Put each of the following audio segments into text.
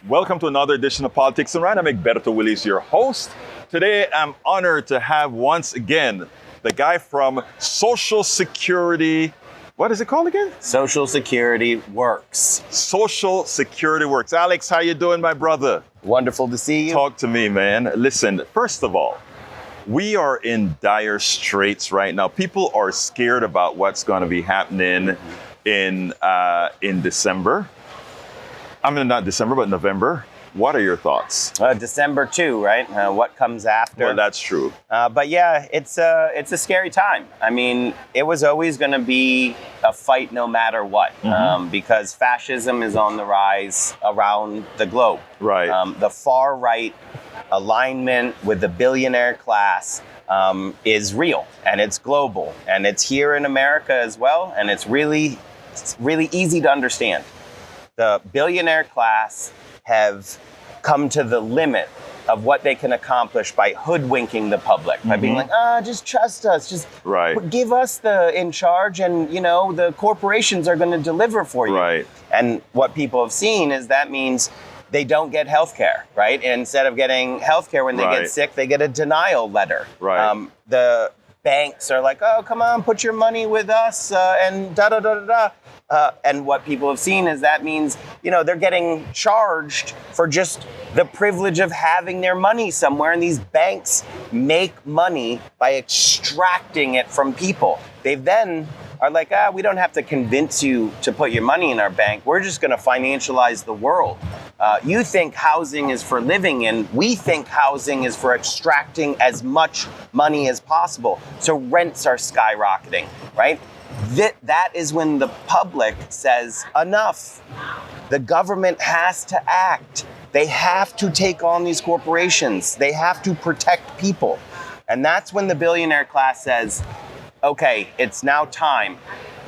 Welcome to another edition of Politics and Rant. I'm Egberto Willies, your host. Today, I'm honored to have once again the guy from Social Security. What is it called again? Social Security Works. Social Security Works. Alex, how you doing, my brother? Wonderful to see you. Talk to me, man. Listen, first of all, we are in dire straits right now. People are scared about what's going to be happening in December. I mean, not December, but November. What are your thoughts? December 2, right? What comes after? Well, that's true. But yeah, it's a scary time. I mean, it was always going to be a fight no matter what, because fascism is on the rise around the globe. Right. The far right alignment with the billionaire class is real, and it's global, and it's here in America as well, and it's really easy to understand. The billionaire class have come to the limit of what they can accomplish by hoodwinking the public, by being like, just trust us, just give us the in charge, and the corporations are going to deliver for you. Right. And what people have seen is that means they don't get health care, right? Instead of getting health care when they get sick, they get a denial letter. Right. The banks are like, oh, come on, put your money with us, and da-da-da-da-da. And what people have seen is that means, they're getting charged for just the privilege of having their money somewhere. And these banks make money by extracting it from people. They then are like, we don't have to convince you to put your money in our bank. We're just going to financialize the world. You think housing is for living in. We think housing is for extracting as much money as possible. So rents are skyrocketing, right? That is when the public says, enough. The government has to act. They have to take on these corporations. They have to protect people. And that's when the billionaire class says, okay, it's now time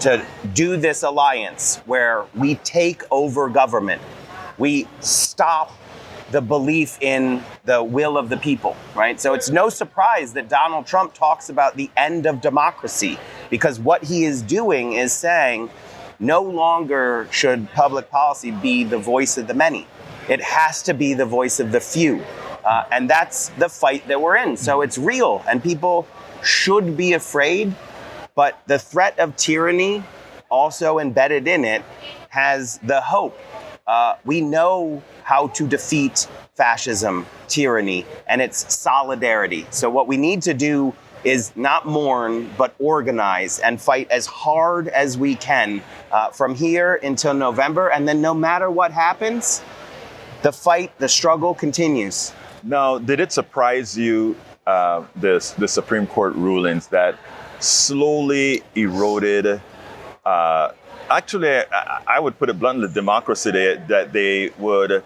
to do this alliance where we take over government. We stop the belief in the will of the people, right? So it's no surprise that Donald Trump talks about the end of democracy, because what he is doing is saying no longer should public policy be the voice of the many. It has to be the voice of the few. And that's the fight that we're in. So it's real, and people should be afraid, but the threat of tyranny also embedded in it has the hope. We know how to defeat fascism, tyranny, and it's solidarity. So what we need to do is not mourn, but organize and fight as hard as we can from here until November. And then no matter what happens, the fight, the struggle continues. Now, did it surprise you, the Supreme Court rulings that slowly eroded, actually, I would put it bluntly, democracy, that they would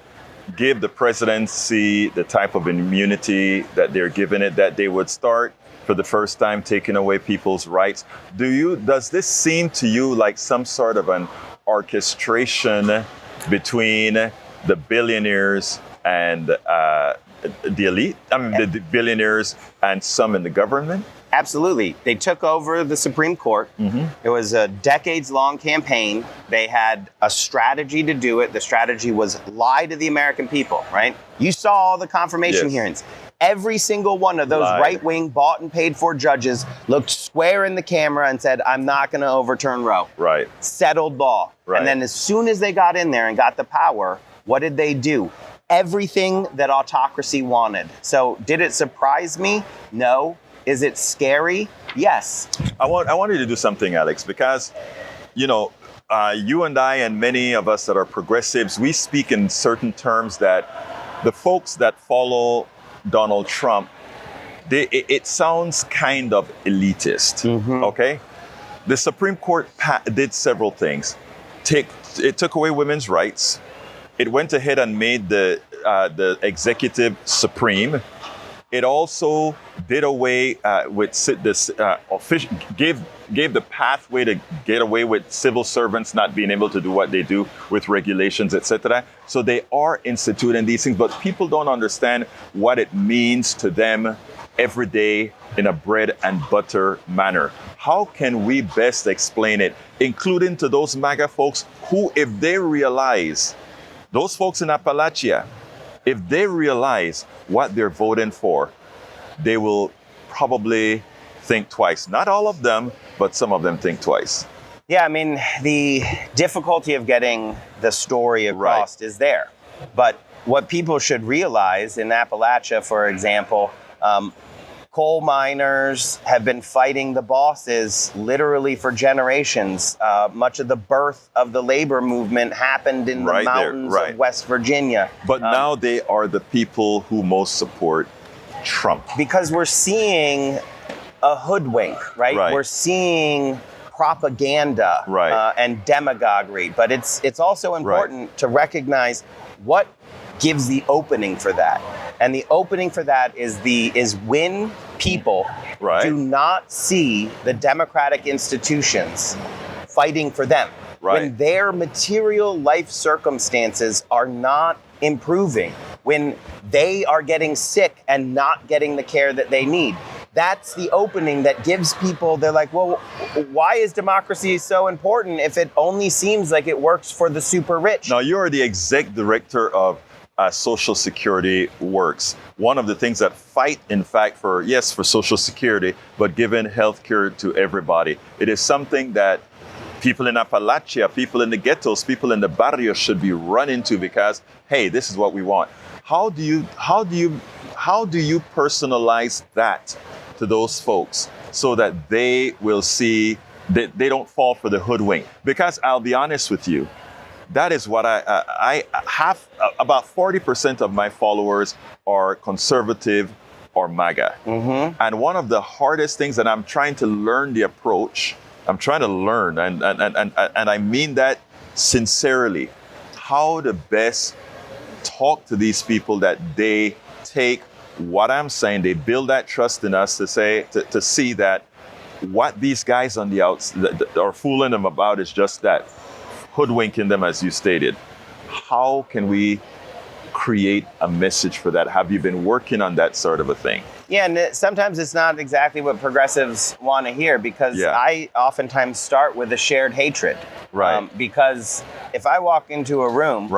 give the presidency the type of immunity that they're giving it, that they would start for the first time taking away people's rights. Does this seem to you like some sort of an orchestration between the billionaires and the elite? I mean, the billionaires and some in the government? Absolutely. They took over the Supreme Court. It was a decades-long campaign. They had a strategy to do it. The strategy was lie to the American people, right? You saw all the confirmation hearings. Every single one of those right-wing bought and paid for judges looked square in the camera and said, I'm not going to overturn Roe. Right. Settled law. Right. And then as soon as they got in there and got the power, what did they do? Everything that autocracy wanted. So did it surprise me? No. Is it scary? Yes. I want you to do something, Alex, because, you and I and many of us that are progressives, we speak in certain terms that the folks that follow Donald Trump, it sounds kind of elitist, okay? The Supreme Court did several things. It took away women's rights. It went ahead and made the executive supreme. It also did away with this gave the pathway to get away with civil servants not being able to do what they do with regulations, etc. So they are instituting these things, but people don't understand what it means to them every day in a bread and butter manner. How can we best explain it, including to those MAGA folks who, if they realize Those folks in Appalachia, if they realize what they're voting for, they will probably think twice. Not all of them, but some of them think twice. Yeah, I mean, the difficulty of getting the story across is there. But what people should realize in Appalachia, for example, coal miners have been fighting the bosses literally for generations. Much of the birth of the labor movement happened in the mountains of West Virginia. But now they are the people who most support Trump. Because we're seeing a hoodwink, right? We're seeing propaganda and demagoguery. But it's also important to recognize what gives the opening for that. And the opening for that is when people do not see the democratic institutions fighting for them. When their material life circumstances are not improving, when they are getting sick and not getting the care that they need. That's the opening that gives people, they're like, well, why is democracy so important if it only seems like it works for the super rich? Now, you're the exec director of Social Security Works. One of the things that fight, in fact, for Social Security, but giving health care to everybody. It is something that people in Appalachia, people in the ghettos, people in the barrios should be running to because, hey, this is what we want. How do you personalize that to those folks so that they will see that they don't fall for the hoodwink? Because I'll be honest with you, that is what I have. About 40% of my followers are conservative or MAGA. And one of the hardest things that I'm trying to learn the approach, I'm trying to learn, and I mean that sincerely, how to best talk to these people that they take what I'm saying, they build that trust in us to see that what these guys on the outside are fooling them about is just that, hoodwinking them, as you stated. How can we create a message for that? Have you been working on that sort of a thing? Yeah, and sometimes it's not exactly what progressives want to hear because I oftentimes start with a shared hatred. Because if I walk into a room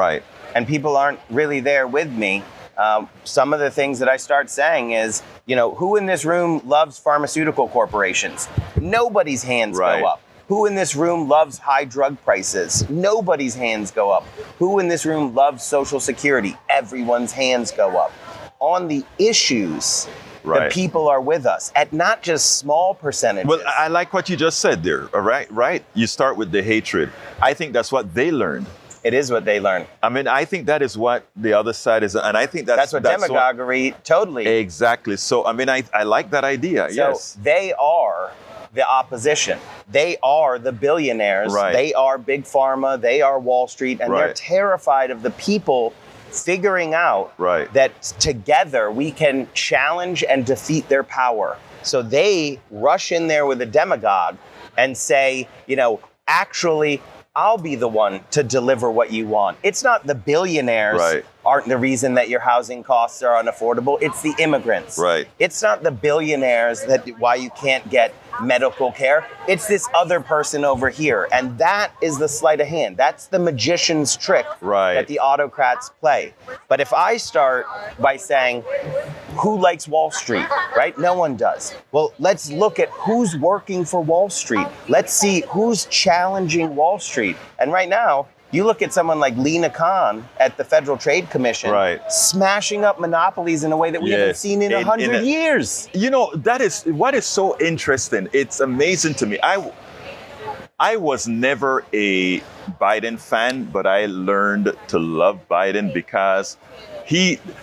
and people aren't really there with me, some of the things that I start saying is, who in this room loves pharmaceutical corporations? Nobody's hands go up. Who in this room loves high drug prices? Nobody's hands go up. Who in this room loves Social Security? Everyone's hands go up. On the issues, the people are with us at not just small percentages. Well, I like what you just said there, all right? You start with the hatred. I think that's what they learned. It is what they learn. I mean, I think that is what the other side is, and I think that's what demagoguery totally. Exactly. So, I mean, I like that idea. So they are the opposition. They are the billionaires. They are Big Pharma. They are Wall Street, and they're terrified of the people figuring out that together we can challenge and defeat their power. So they rush in there with a demagogue and say, actually, I'll be the one to deliver what you want. It's not the billionaires aren't the reason that your housing costs are unaffordable. It's the immigrants. It's not the billionaires that why you can't get medical care. It's this other person over here. And that is the sleight of hand. That's the magician's trick that the autocrats play. But if I start by saying, who likes Wall Street, No one does. Well, let's look at who's working for Wall Street. Let's see who's challenging Wall Street. And right now, you look at someone like Lena Khan at the Federal Trade Commission, smashing up monopolies in a way that we haven't seen in 100 years. That is what is so interesting. It's amazing to me. I was never a Biden fan, but I learned to love Biden because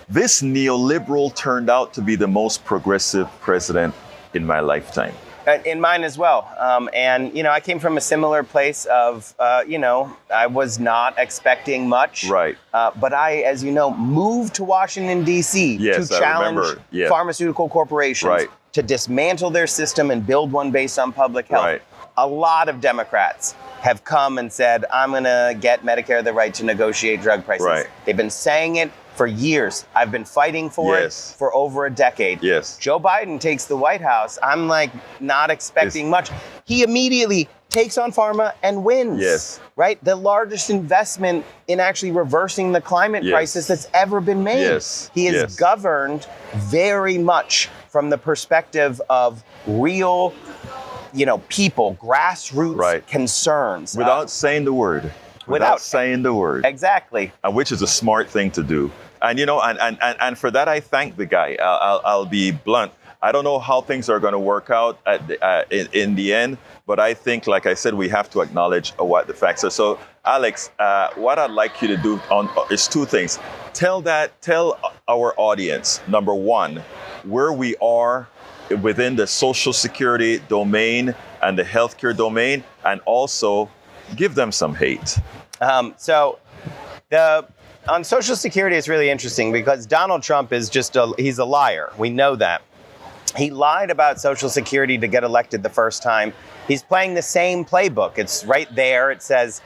this neoliberal turned out to be the most progressive president in my lifetime. In mine as well. And I came from a similar place of, I was not expecting much. But I, as you know, moved to Washington, D.C. to challenge pharmaceutical corporations, to dismantle their system and build one based on public health. A lot of Democrats have come and said, I'm going to get Medicare the right to negotiate drug prices. Right. They've been saying it for years. I've been fighting for it for over a decade. Yes. Joe Biden takes the White House. I'm like not expecting much. He immediately takes on pharma and wins. Yes. Right? The largest investment in actually reversing the climate crisis that's ever been made. Yes. He is governed very much from the perspective of real, people, grassroots concerns. Without saying the word. Without saying the word. Exactly. Which is a smart thing to do. And, and for that, I thank the guy. I'll be blunt. I don't know how things are going to work out in the end, but I think, like I said, we have to acknowledge what the facts are. So, Alex, what I'd like you to do is two things. Tell our audience, number one, where we are within the Social Security domain and the healthcare domain, and also give them some hate. On Social Security, it's really interesting because Donald Trump is he's a liar. We know that. He lied about Social Security to get elected the first time. He's playing the same playbook. It's right there. It says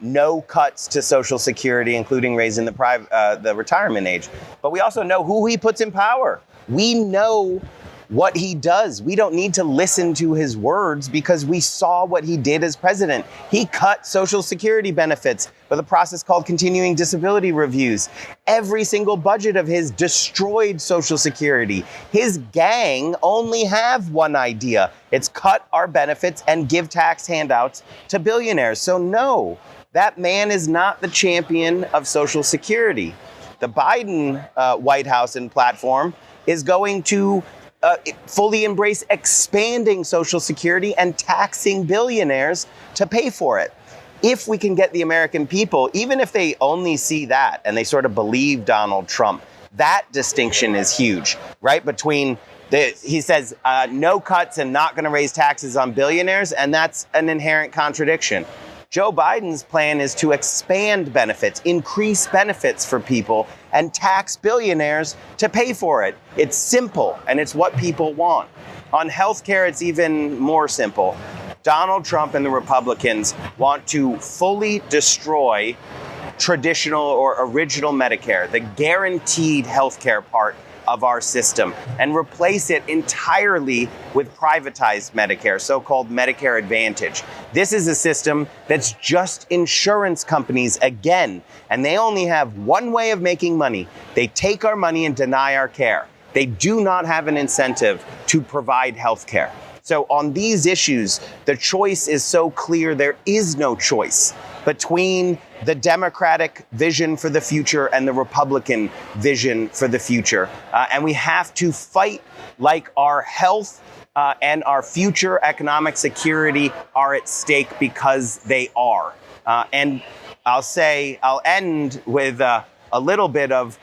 no cuts to Social Security, including raising the retirement age. But we also know who he puts in power. We know what he does. We don't need to listen to his words because we saw what he did as president. He cut Social Security benefits with a process called continuing disability reviews. Every single budget of his destroyed Social Security. His gang only have one idea. It's cut our benefits and give tax handouts to billionaires. So no, that man is not the champion of Social Security. The Biden White House and platform is going to fully embrace expanding Social Security and taxing billionaires to pay for it. If we can get the American people, even if they only see that and they sort of believe Donald Trump, that distinction is huge, right? He says no cuts and not going to raise taxes on billionaires, and that's an inherent contradiction. Joe Biden's plan is to expand benefits, increase benefits for people, and tax billionaires to pay for it. It's simple, and it's what people want. On healthcare, it's even more simple. Donald Trump and the Republicans want to fully destroy traditional or original Medicare, the guaranteed healthcare part of our system, and replace it entirely with privatized Medicare, so-called Medicare Advantage. This is a system that's just insurance companies again, and they only have one way of making money. They take our money and deny our care. They do not have an incentive to provide health care. So on these issues, the choice is so clear, there is no choice between the Democratic vision for the future and the Republican vision for the future. And we have to fight like our health and our future economic security are at stake, because they are. And I'll end with a little bit of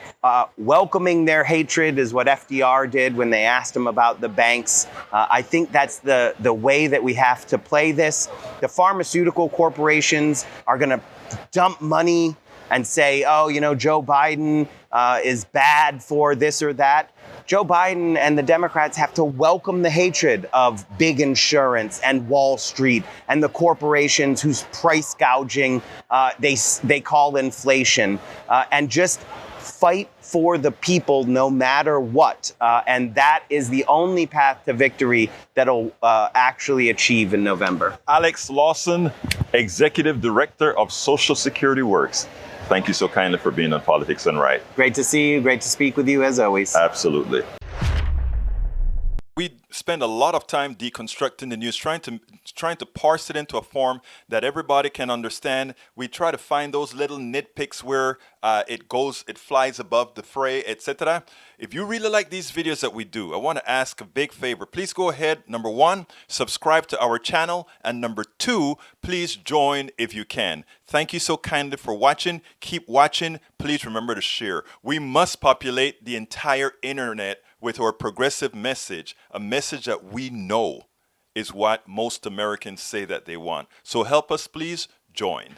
welcoming their hatred is what FDR did when they asked him about the banks. I think that's the way that we have to play this. The pharmaceutical corporations are going to dump money and say, Joe Biden is bad for this or that. Joe Biden and the Democrats have to welcome the hatred of big insurance and Wall Street and the corporations whose price gouging they call inflation, and just fight for the people no matter what. And that is the only path to victory that'll actually achieve in November. Alex Lawson, Executive Director of Social Security Works. Thank you so kindly for being on Politics and Right. Great to see you. Great to speak with you as always. Absolutely. We spend a lot of time deconstructing the news, trying to parse it into a form that everybody can understand. We try to find those little nitpicks where it flies above the fray, etc. If you really like these videos that we do, I want to ask a big favor. Please go ahead. Number one, subscribe to our channel. And number two, please join if you can. Thank you so kindly for watching. Keep watching. Please remember to share. We must populate the entire internet with our progressive message, a message that we know is what most Americans say that they want. So help us, please join.